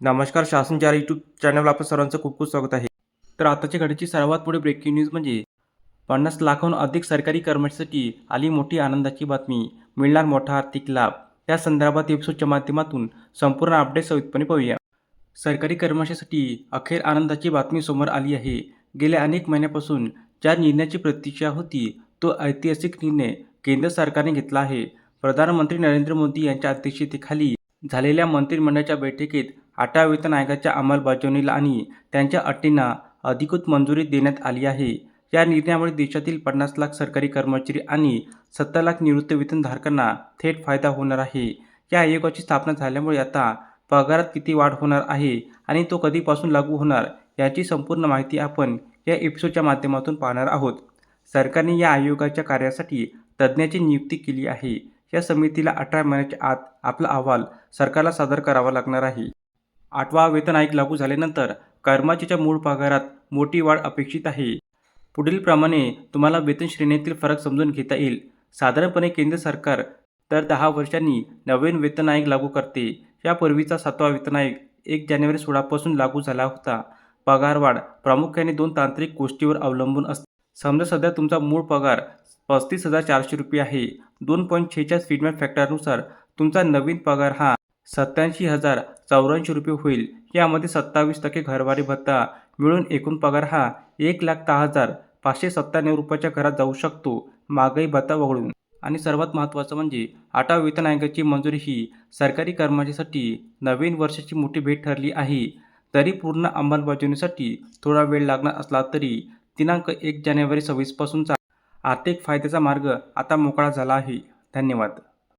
नमस्कार. शासन 4 यूट्यूब चॅनलवर आपलं सर्वांचं खूप खूप स्वागत आहे. तर आताच्या घडीची सर्वात मोठी ब्रेकिंग न्यूज म्हणजे 50 लाखाहून अधिक सरकारी कर्मचाऱ्यांसाठी आली मोठी आनंदाची बातमी. मिळणार मोठा आर्थिक लाभ. या संदर्भात एपिसोडच्या माध्यमातून संपूर्ण अपडेट सविस्तरपणे पाहूया. सरकारी कर्मचाऱ्यांसाठी अखेर आनंदाची बातमी समोर आली आहे. गेल्या अनेक महिन्यापासून ज्या निर्णयाची प्रतीक्षा होती तो ऐतिहासिक निर्णय केंद्र सरकारने घेतला आहे. प्रधानमंत्री नरेंद्र मोदी यांच्या अध्यक्षतेखाली झालेल्या मंत्रिमंडळाच्या बैठकीत 8व्या वेतन आयोगाच्या अंमलबजावणीला आणि त्यांच्या अटींना अधिकृत मंजुरी देण्यात आली आहे. या निर्णयामुळे देशातील 50 लाख सरकारी कर्मचारी आणि 70 लाख निवृत्त वेतनधारकांना थेट फायदा होणार आहे. या आयोगाची स्थापना झाल्यामुळे आता पगारात किती वाढ होणार आहे आणि तो कधीपासून लागू होणार याची संपूर्ण माहिती आपण या एपिसोडच्या माध्यमातून पाहणार आहोत. सरकारने या आयोगाच्या कार्यासाठी तज्ज्ञाची नियुक्ती केली आहे. या समितीला 18 महिन्याच्या आत आपला अहवाल सरकारला सादर करावा लागणार आहे. 8वा वेतन आयोग लागू झाल्यानंतर कर्मचाऱ्याच्या मूळ पगारात मोठी वाढ अपेक्षित आहे. पुढीलप्रमाणे तुम्हाला वेतन श्रेणीतील फरक समजून घेता येईल. साधारणपणे केंद्र सरकार दर 10 वर्षांनी नवीन वेतन आयोग लागू करते. यापूर्वीचा 7वा वेतन आयोग 1 जानेवारी 16 पासून लागू झाला होता. पगारवाढ प्रामुख्याने 2 तांत्रिक गोष्टींवर अवलंबून असते. समजा सध्या तुमचा मूळ पगार 35,400 रुपये आहे. 2.46 फीडबॅक फॅक्टरनुसार तुमचा नवीन पगार हा 87,084 रुपये होईल. यामध्ये 27% घरभाडे भत्ता मिळून एकूण पगार हा 1,10,597 रुपयाच्या घरात जाऊ शकतो, महागाई भत्ता वगळून. आणि सर्वात महत्त्वाचं म्हणजे 8व्या वेतन आयोगाची मंजुरी ही सरकारी कर्मचाऱ्यांसाठी नवीन वर्षाची मोठी भेट ठरली आहे. तरी पूर्ण अंमलबजावणीसाठी थोडा वेळ लागणार असला तरी दिनांक 1 जानेवारी 26 पासूनचा आर्थिक फायद्याचा मार्ग आता मोकळा झाला आहे. धन्यवाद.